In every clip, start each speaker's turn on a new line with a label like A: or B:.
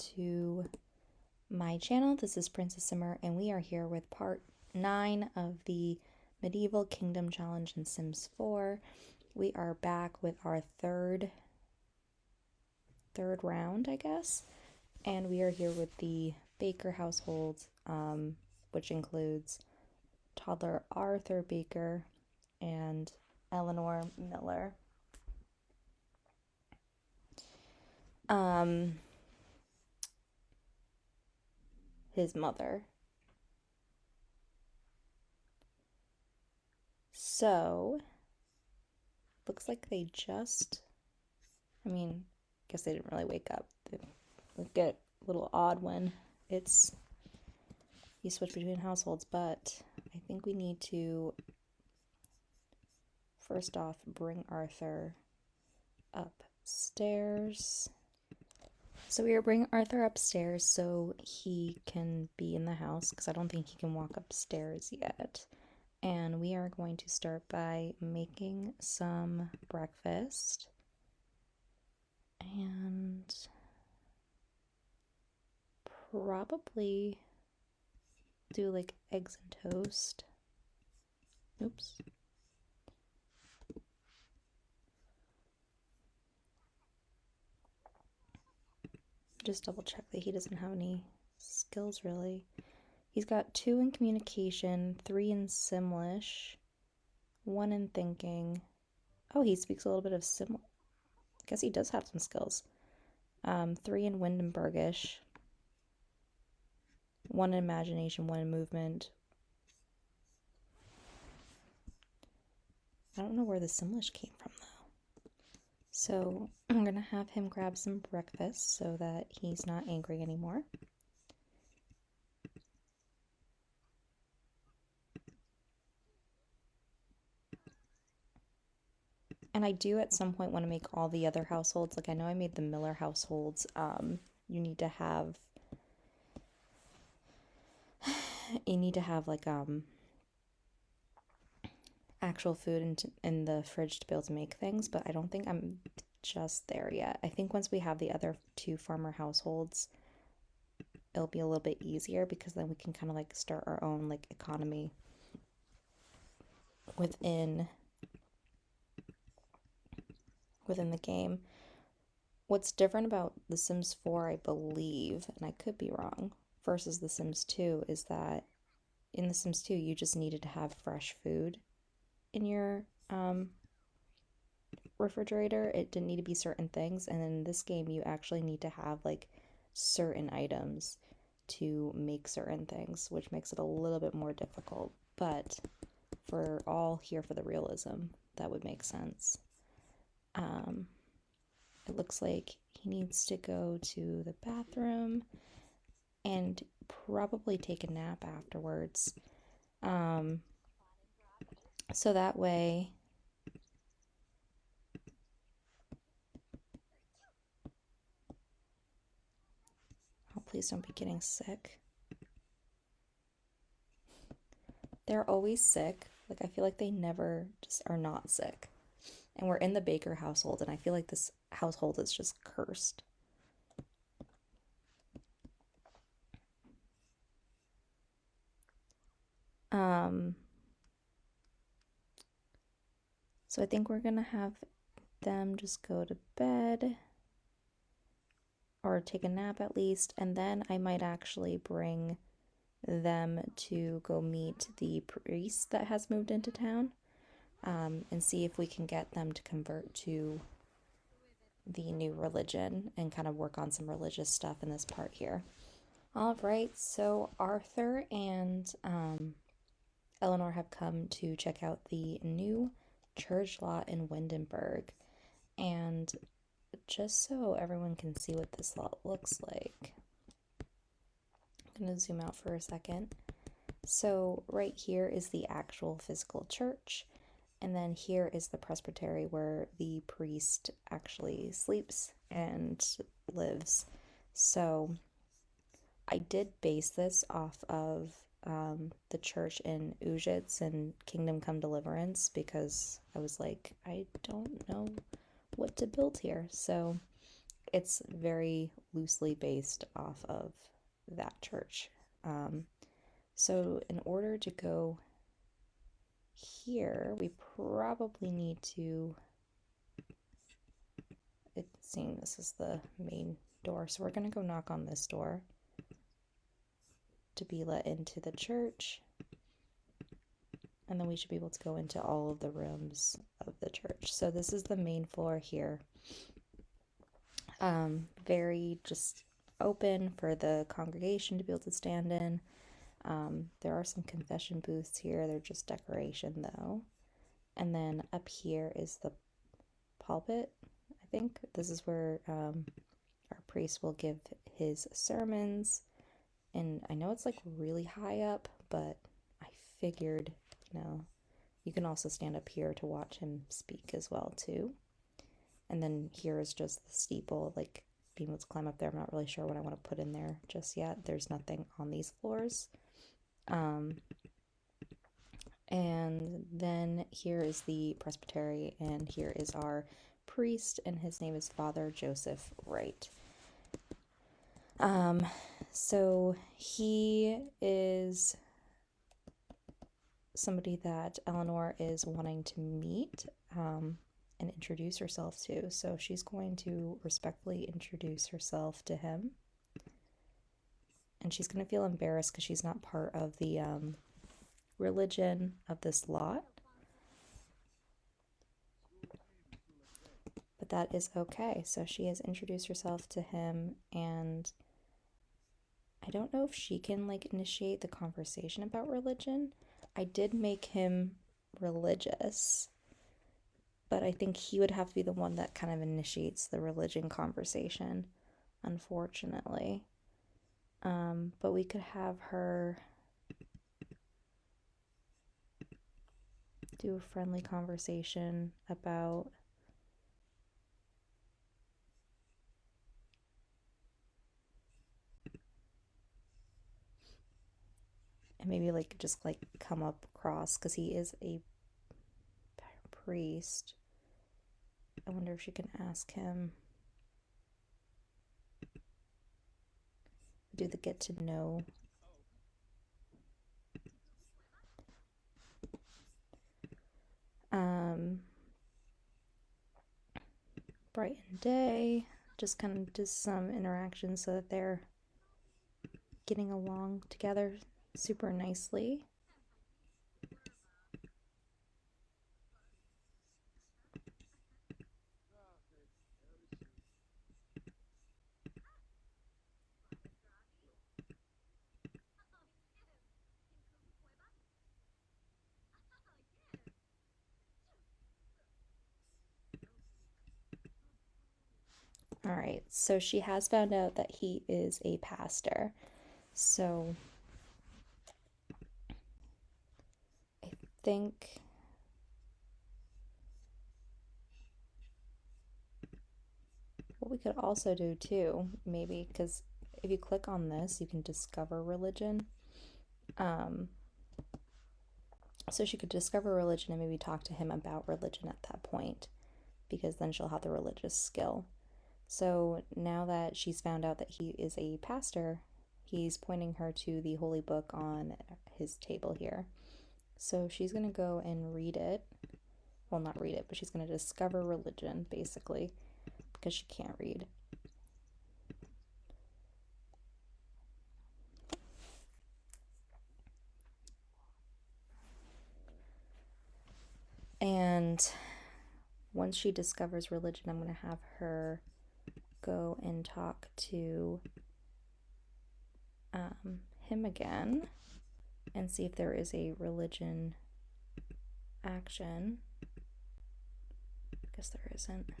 A: to my channel. This is Princess Simmer, and we are here with part 9 of the Medieval Kingdom Challenge in Sims 4. We are back with our third round, I guess, and we are here with the Baker household, which includes toddler Arthur Baker and Eleanor Miller. His mother. So, looks like they just, I guess they didn't really wake up. They get a little odd when you switch between households, but I think we need to, first off, bring Arthur upstairs. So we are bringing Arthur upstairs so he can be in the house, because I don't think he can walk upstairs yet. And we are going to start by making some breakfast. And probably do like eggs and toast. Oops. Just double check that he doesn't have any skills really. He's got 2 in communication, 3 in Simlish, 1 in thinking. Oh, he speaks a little bit of Simlish. I guess he does have some skills. 3 in Windenburgish, 1 in imagination, 1 in movement. I don't know where the Simlish came from though. So I'm gonna have him grab some breakfast so that he's not angry anymore. And I do at some point want to make all the other households, like I know I made the Miller households, you need to have like actual food in the fridge to be able to make things, but I don't think I'm just there yet. I think once we have the other 2 farmer households, it'll be a little bit easier, because then we can kind of like start our own like economy within the game. What's different about The Sims 4, I believe, and I could be wrong, versus The Sims 2 is that in The Sims 2 you just needed to have fresh food in your refrigerator. It didn't need to be certain things, and in this game you actually need to have like certain items to make certain things, which makes it a little bit more difficult, but for all here for the realism, that would make sense. It looks like he needs to go to the bathroom and probably take a nap afterwards. So that way oh, please don't be getting sick. They're always sick. Like, I feel like they never just are not sick. And we're in the Baker household, and I feel like this household is just cursed. So I think we're gonna have them just go to bed, or take a nap at least, and then I might actually bring them to go meet the priest that has moved into town, and see if we can get them to convert to the new religion and kind of work on some religious stuff in this part here. All right, so Arthur and Eleanor have come to check out the new church lot in Windenburg, and just so everyone can see what this lot looks like, I'm going to zoom out for a second. So right here is the actual physical church, and then here is the presbytery where the priest actually sleeps and lives. So I did base this off of the church in Ujits and Kingdom Come Deliverance, because I was like, I don't know what to build here. So it's very loosely based off of that church. So in order to go here, we probably need to, it's seeing this is the main door, so we're going to go knock on this door to be let into the church, and then we should be able to go into all of the rooms of the church. So this is the main floor here. Very just open for the congregation to be able to stand in. There are some confession booths here. They're just decoration though. And then up here is the pulpit, I think. This is where our priest will give his sermons. And I know it's like really high up, but I figured, you can also stand up here to watch him speak as well too. And then here is just the steeple, like being able to climb up there. I'm not really sure what I want to put in there just yet. There's nothing on these floors. And then here is the presbytery, and here is our priest, and his name is Father Joseph Wright. So he is somebody that Eleanor is wanting to meet and introduce herself to. So she's going to respectfully introduce herself to him. And she's going to feel embarrassed because she's not part of the religion of this lot. But that is okay. So she has introduced herself to him, and I don't know if she can like initiate the conversation about religion. I did make him religious, but I think he would have to be the one that kind of initiates the religion conversation, unfortunately. But we could have her do a friendly conversation about and maybe like just like come up across, because he is a priest. I wonder if she can ask him, do the get to know. Brighten day, just kind of just some interaction so that they're getting along together super nicely. All right, so she has found out that he is a pastor. So I think what we could also do too, maybe, because if you click on this, you can discover religion. So she could discover religion and maybe talk to him about religion at that point, because then she'll have the religious skill. So now that she's found out that he is a pastor, he's pointing her to the holy book on his table here. So she's going to go and read it. Well, not read it, but she's going to discover religion, basically, because she can't read. And once she discovers religion, I'm going to have her go and talk to him again and see if there is a religion action. I guess there isn't.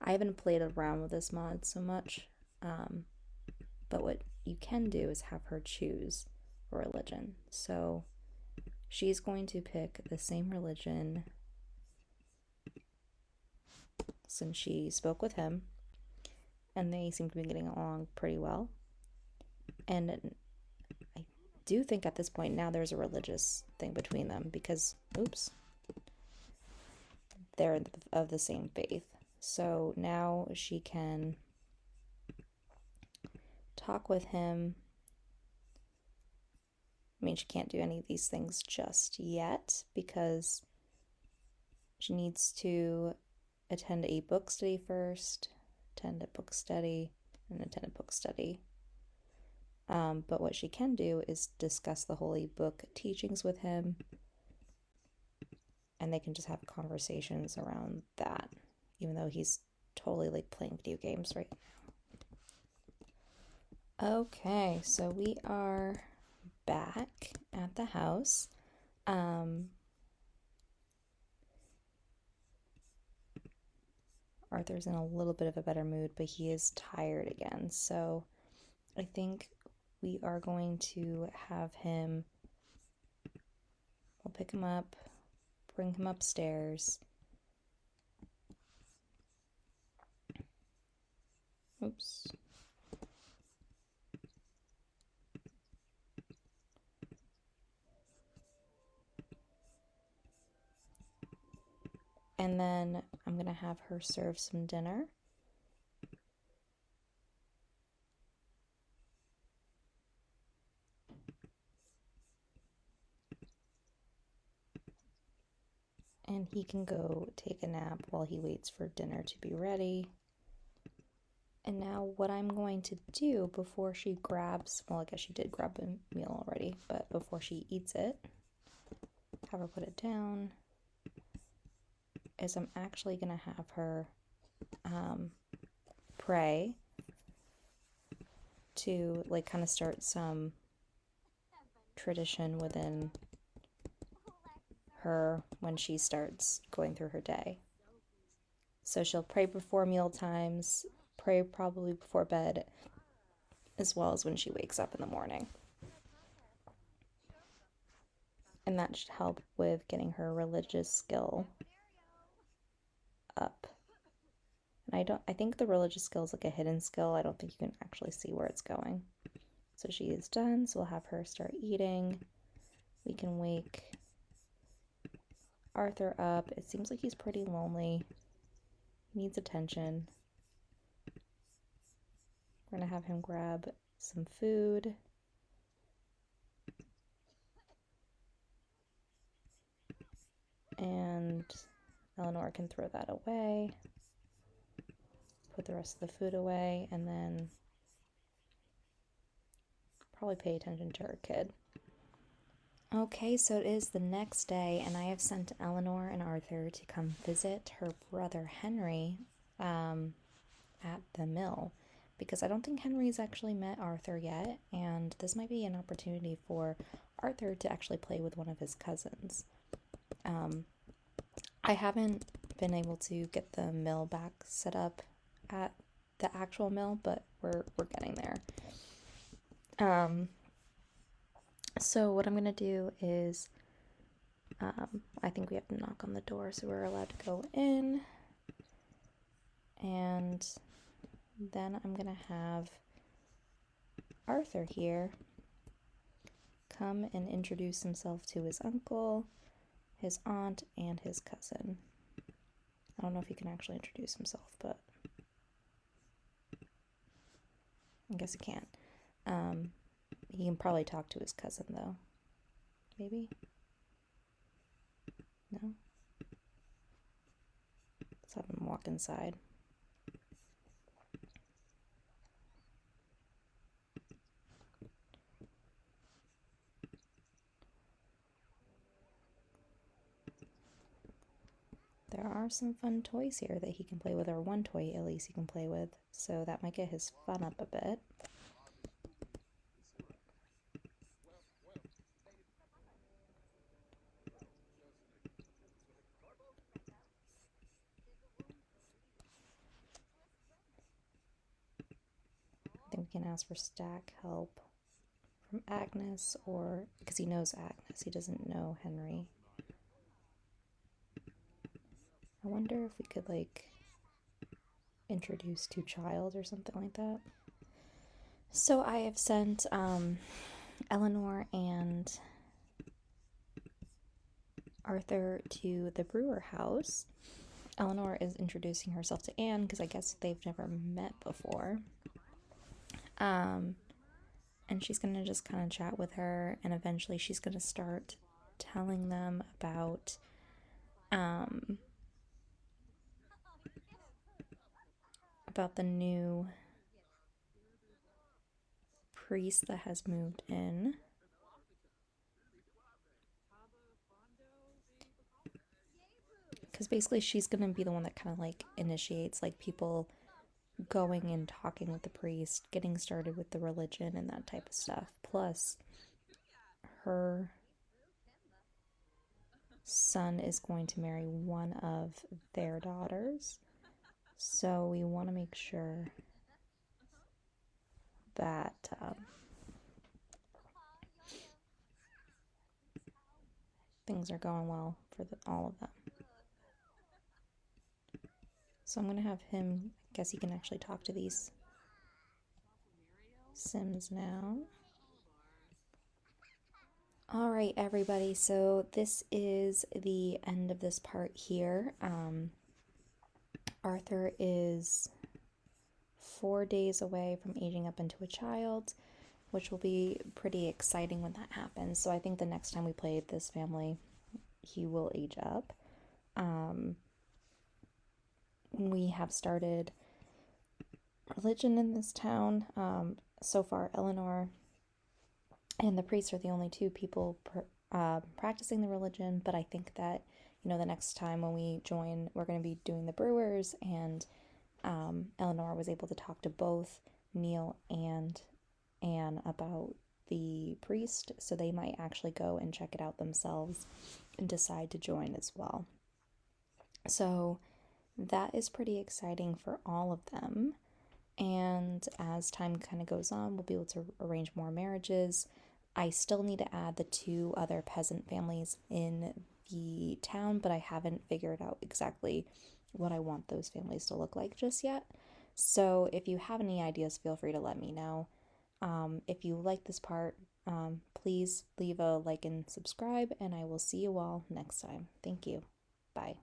A: I haven't played around with this mod so much, but what you can do is have her choose a religion. So she's going to pick the same religion since she spoke with him, and they seem to be getting along pretty well. And I do think at this point now there's a religious thing between them because, oops, they're of the same faith. So now she can talk with him. I mean, she can't do any of these things just yet because she needs to attend a book study first, attend a book study, and attend a book study. But what she can do is discuss the holy book teachings with him, and they can just have conversations around that, even though he's totally like playing video games right now. Okay, so we are back at the house. Arthur's in a little bit of a better mood, but he is tired again. So I think we are going to have him, we'll pick him up, bring him upstairs. Oops. And then I'm going to have her serve some dinner. And he can go take a nap while he waits for dinner to be ready. And now what I'm going to do before she grabs, well, I guess she did grab a meal already, but before she eats it, have her put it down, is I'm actually going to have her pray to like kind of start some tradition within her when she starts going through her day. So she'll pray before meal times, pray probably before bed, as well as when she wakes up in the morning. And that should help with getting her religious skill up. And I think the religious skill is like a hidden skill. I don't think you can actually see where it's going. So she is done, so we'll have her start eating. We can wake Arthur up. It seems like he's pretty lonely. He needs attention. We're gonna have him grab some food. And Eleanor can throw that away. Put the rest of the food away, and then probably pay attention to her kid. Okay, so it is the next day, and I have sent Eleanor and Arthur to come visit her brother Henry at the mill, because I don't think Henry's actually met Arthur yet, and this might be an opportunity for Arthur to actually play with one of his cousins. I haven't been able to get the mill back set up at the actual mill, but we're getting there. So what I'm gonna do is, I think we have to knock on the door, so we're allowed to go in, and then I'm gonna have Arthur here come and introduce himself to his uncle, his aunt, and his cousin. I don't know if he can actually introduce himself, but I guess he can't. He can probably talk to his cousin, though. Maybe? No? Let's have him walk inside. There are some fun toys here that he can play with, or one toy at least he can play with, so that might get his fun up a bit. I think we can ask for stack help from Agnes, or because he knows Agnes, he doesn't know Henry. I wonder if we could like introduce to child or something like that. So I have sent Eleanor and Arthur to the Brewer house. Eleanor is introducing herself to Anne because I guess they've never met before. And she's gonna just kind of chat with her, and eventually she's gonna start telling them about the new priest that has moved in. Because basically she's gonna be the one that kind of like initiates like people going and talking with the priest, getting started with the religion and that type of stuff. Plus, her son is going to marry one of their daughters. So we want to make sure that things are going well for all of them. So I'm going to have him, I guess he can actually talk to these Sims now. All right, everybody, so this is the end of this part here. Arthur is 4 days away from aging up into a child, which will be pretty exciting when that happens. So I think the next time we play this family, he will age up. We have started religion in this town. So far, Eleanor and the priest are the only two people practicing the religion, but I think that, you know, the next time when we join, we're going to be doing the Brewers, and Eleanor was able to talk to both Neil and Anne about the priest, so they might actually go and check it out themselves and decide to join as well. So that is pretty exciting for all of them. And as time kind of goes on, we'll be able to arrange more marriages. I still need to add the 2 other peasant families in the town, but I haven't figured out exactly what I want those families to look like just yet. So if you have any ideas, feel free to let me know. If you like this part, please leave a like and subscribe, and I will see you all next time. Thank you. Bye.